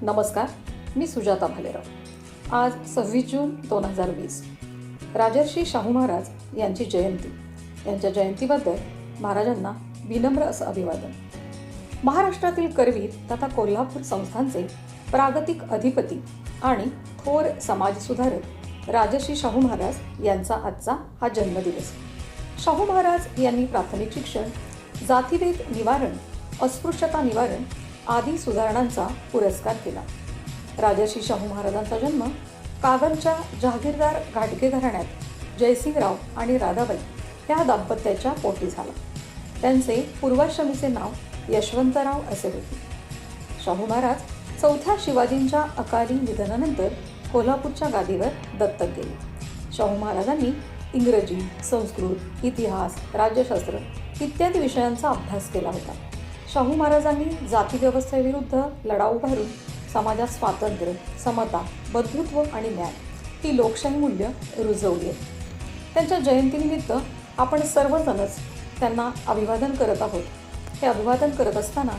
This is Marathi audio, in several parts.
नमस्कार, मी सुजाता भालेराव। आज 26 जून 2020 राजर्षी शाहू महाराज यांची जयंती। यांच्या जयंतीबद्दल महाराजांना विनम्र असं अभिवादन। महाराष्ट्रातील करवीर तथा कोल्हापूर संस्थांचे प्रागतिक अधिपती आणि थोर समाजसुधारक राजर्षी शाहू महाराज यांचा आजचा हा जन्मदिवस। शाहू महाराज यांनी प्राथमिक शिक्षण, जातिभेद निवारण, अस्पृश्यता निवारण आदी सुधारणांचा पुरस्कार केला। राजर्षी शाहू महाराजांचा जन्म कागलच्या जहागीरदार घाटगे घराण्यात जयसिंगराव आणि राधाबाई या दाम्पत्याच्या पोटी झाला। त्यांचे पूर्वाश्रमीचे नाव यशवंतराव असे होते। शाहू महाराज चौथ्या शिवाजींच्या अकाली निधनानंतर कोल्हापूरच्या गादीवर दत्तक गेले। शाहू महाराजांनी इंग्रजी, संस्कृत, इतिहास, राज्यशास्त्र इत्यादी विषयांचा अभ्यास केला होता। शाहू महाराजांनी जातीव्यवस्थेविरुद्ध लढा उभारून समाजात स्वातंत्र्य, समता, बंधुत्व आणि न्याय ही लोकशाही मूल्य रुजवली आहेत। त्यांच्या जयंतीनिमित्त आपण सर्वजणच त्यांना अभिवादन करत आहोत। हे अभिवादन करत असताना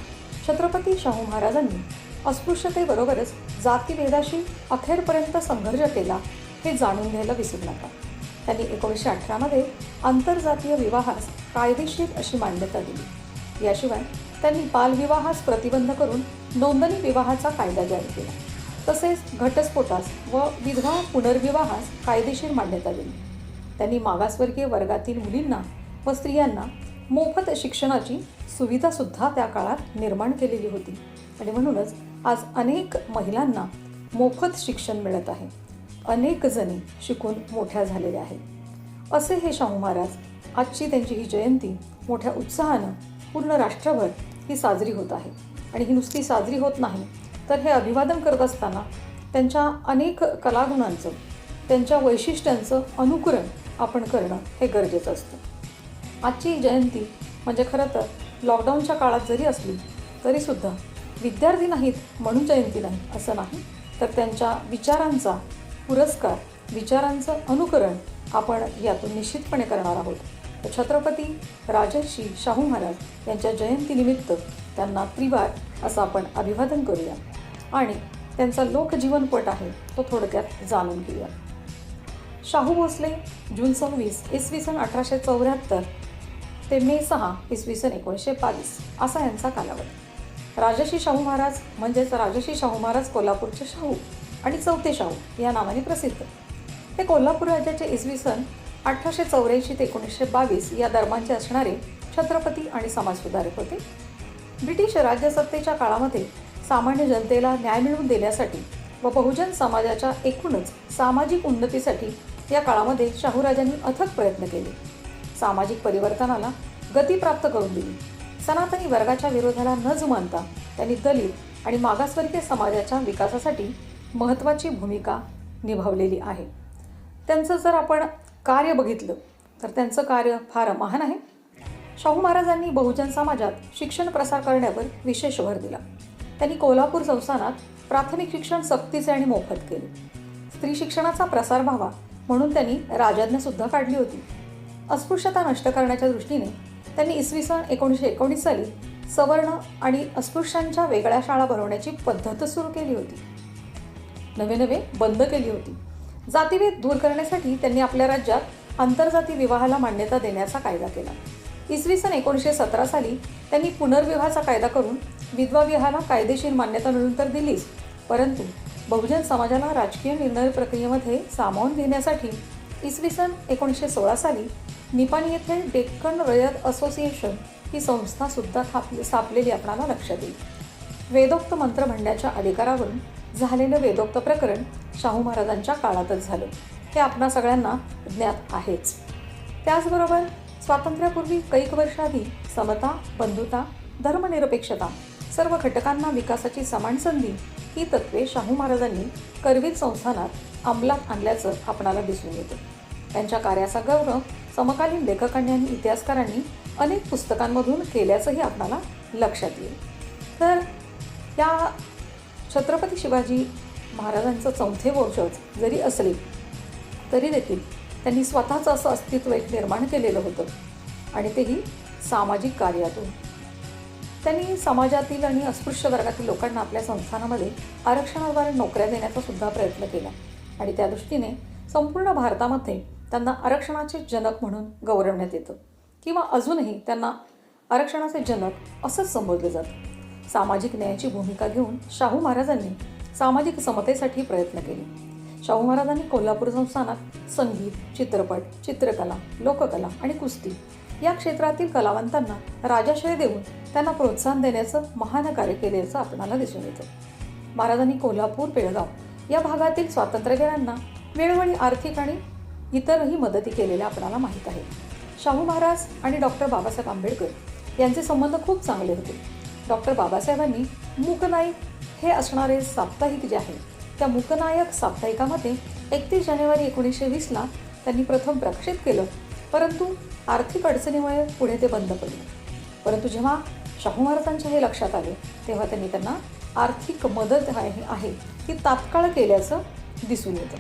छत्रपती शाहू महाराजांनी अस्पृश्यतेबरोबरच जातीभेदाशी अखेरपर्यंत संघर्ष केला हे जाणून घ्यायला विसरू नका। त्यांनी 1918 मध्ये आंतरजातीय विवाहास कायदेशीर अशी मान्यता दिली। याशिवाय त्यांनी बालविवाहास प्रतिबंध करून नोंदणी विवाहाचा कायदा जारी केला। तसेच घटस्फोटास व विधवा पुनर्विवाहास कायदेशीर मान्यता दिली। त्यांनी मागासवर्गीय वर्गातील मुलींना व स्त्रियांना मोफत शिक्षणाची सुविधासुद्धा त्या काळात निर्माण केलेली होती आणि म्हणूनच आज अनेक महिलांना मोफत शिक्षण मिळत आहे। अनेक जणी शिकून मोठ्या झालेल्या आहेत। असे हे शाहू महाराज। आजची त्यांची ही जयंती मोठ्या उत्साहानं पूर्ण राष्ट्रभर ही साजरी होत आहे आणि ही नुसती साजरी होत नाही तर हे अभिवादन करत असताना त्यांच्या अनेक कलागुणांचं, त्यांच्या वैशिष्ट्यांचं अनुकरण आपण करणं हे गरजेचं असतं। आजची जयंती म्हणजे खरं तर लॉकडाऊनच्या काळात जरी असली तरीसुद्धा विद्यार्थी नाहीत म्हणून जयंती नाही असं नाही, तर त्यांच्या विचारांचा पुरस्कार, विचारांचं अनुकरण आपण यातून निश्चितपणे करणार आहोत। छत्रपती राजर्षी शाहू महाराज यांच्या जयंतीनिमित्त त्यांना त्रिवार असं आपण अभिवादन करूया आणि त्यांचा लोकजीवनपट आहे तो थोडक्यात जाणून घेऊया। शाहू भोसले जून 26 इसवी सन 1874 ते मे 6 इसवी सन 1922 असा यांचा कालावधी। राजर्षी शाहू महाराज म्हणजेच राजर्षी शाहू महाराज कोल्हापूरचे शाहू आणि चौथे शाहू या नावाने प्रसिद्ध। हे कोल्हापूर राज्याचे इसवी सन 1884 ते 1922 या दरम्यानचे असणारे छत्रपती आणि समाजसुधारक होते। ब्रिटिश राज्यसत्तेच्या काळामध्ये सामान्य जनतेला न्याय मिळवून देण्यासाठी व बहुजन समाजाच्या एकूणच सामाजिक उन्नतीसाठी या काळामध्ये शाहूराजांनी अथक प्रयत्न केले। सामाजिक परिवर्तनाला गती प्राप्त करून दिली। सनातनी वर्गाच्या विरोधाला न जुमानता त्यांनी दलित आणि मागासवर्गीय समाजाच्या विकासासाठी महत्त्वाची भूमिका निभावलेली आहे। त्यांचं जर आपण कार्य बघितलं तर त्यांचं कार्य फार महान आहे। शाहू महाराजांनी बहुजन समाजात शिक्षण प्रसार करण्यावर विशेष भर दिला। त्यांनी कोल्हापूर संस्थानात प्राथमिक शिक्षण सक्तीचे आणि मोफत केले। स्त्री शिक्षणाचा प्रसार व्हावा म्हणून त्यांनी राजआज्ञासुद्धा काढली होती। अस्पृश्यता नष्ट करण्याच्या दृष्टीने त्यांनी इसवी सन 1919 साली सवर्ण आणि अस्पृश्यांच्या वेगळ्या शाळा भरवण्याची पद्धत सुरू केली होती, नवे बंद केली होती। जातीभेद दूर करण्यासाठी त्यांनी आपल्या राज्यात आंतरजाती विवाहाला मान्यता देण्याचा कायदा केला। इसवी सन 1917 साली त्यांनी पुनर्विवाहाचा कायदा करून विधवा विवाहाला कायदेशीर मान्यता मिळवून तर दिलीच, परंतु बहुजन समाजाला राजकीय निर्णय प्रक्रियेमध्ये सामावून घेण्यासाठी इसवी सन 1916 साली निपाणी येथे डेक्कन रयत असोसिएशन ही संस्थासुद्धा स्थापलेली आपणाला लक्षात येईल। वेदोक्त मंत्र म्हणण्याच्या अधिकारावरून झालेलं वेदोक्त प्रकरण शाहू महाराजांच्या काळातच झालं हे आपणा सगळ्यांना ज्ञात आहेच। त्याचबरोबर स्वातंत्र्यापूर्वी कैक वर्ष आधी समता, बंधुता, धर्मनिरपेक्षता, सर्व घटकांना विकासाची समान संधी ही तत्त्वे शाहू महाराजांनी करवीर संस्थानात अंमलात आणल्याचं आपणाला दिसून येतं। त्यांच्या कार्याचा गौरव समकालीन लेखकांनी आणि इतिहासकारांनी अनेक पुस्तकांमधून केल्याचंही आपणाला लक्षात येईल। तर या छत्रपती शिवाजी महाराजांचं चौथे वंशज जरी असले तरी देखील त्यांनी स्वतःचं असं अस्तित्व एक निर्माण केलेलं होतं आणि तेही सामाजिक कार्यातून। त्यांनी समाजातील आणि अस्पृश्य वर्गातील लोकांना आपल्या संस्थानामध्ये आरक्षणाद्वारे नोकऱ्या देण्याचा सुद्धा प्रयत्न केला आणि त्या दृष्टीने संपूर्ण भारतामध्ये त्यांना आरक्षणाचे जनक म्हणून गौरवण्यात येतं किंवा अजूनही त्यांना आरक्षणाचे जनक असंच संबोधले जातं. सामाजिक न्यायाची भूमिका घेऊन शाहू महाराजांनी सामाजिक समतेसाठी प्रयत्न केले. शाहू महाराजांनी कोल्हापूर संस्थानात संगीत, चित्रपट, चित्रकला, लोककला आणि कुस्ती या क्षेत्रातील कलावंतांना राजाश्रय देऊन त्यांना प्रोत्साहन देण्याचं महान कार्य केल्याचं आपणाला दिसून येतं. महाराजांनी कोल्हापूर, बेळगाव या भागातील स्वातंत्र्यवीरांना वेळोवेळी आर्थिक आणि इतरही मदती केलेल्या आपणाला माहीत आहे. शाहू महाराज आणि डॉक्टर बाबासाहेब आंबेडकर यांचे संबंध खूप चांगले होते. डॉक्टर बाबासाहेबांनी मूकनायक हे असणारे साप्ताहिक जे आहे त्या मूकनायक साप्ताहिकामध्ये 31 जानेवारी 1920ला त्यांनी प्रथम प्रकाशित केलं, परंतु आर्थिक अडचणीमुळे पुढे ते बंद पडले. परंतु जेव्हा शाहू महाराजांच्या हे लक्षात आले तेव्हा त्यांनी त्यांना आर्थिक मदत आहे ती तात्काळ केल्याचं दिसून येतं.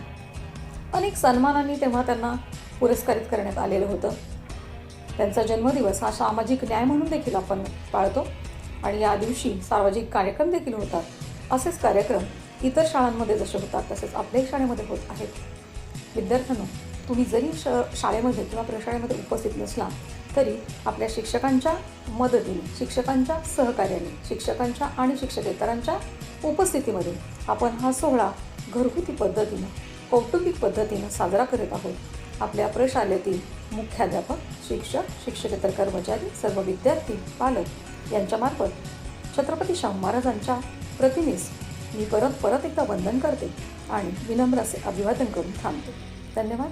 अनेक सन्मानांनी तेव्हा त्यांना पुरस्कारित करण्यात आलेलं होतं. त्यांचा जन्मदिवस हा सामाजिक न्याय म्हणून देखील आपण पाळतो आणि या दिवशी सार्वजनिक कार्यक्रम देखील होतात. असेच कार्यक्रम इतर शाळांमध्ये जसे होतात तसेच आपल्याही शाळेमध्ये होत आहेत. विद्यार्थ्यांनो, तुम्ही जरी शाळेमध्ये किंवा प्रशाळेमध्ये उपस्थित नसला तरी आपल्या शिक्षकांच्या मदतीने, शिक्षकांच्या सहकार्याने, शिक्षकांच्या आणि शिक्षकेतरांच्या उपस्थितीमध्ये आपण हा सोहळा घरगुती पद्धतीनं, कौटुंबिक पद्धतीनं साजरा करत आहोत. आपल्या प्रशालेतील मुख्याध्यापक, शिक्षक, शिक्षकेतर कर्मचारी, सर्व विद्यार्थी, पालक यांच्यामार्फत छत्रपती शाहू महाराजांच्या प्रतिमेस मी परत एकदा वंदन करते आणि विनम्र असे अभिवादन करून थांबते. धन्यवाद.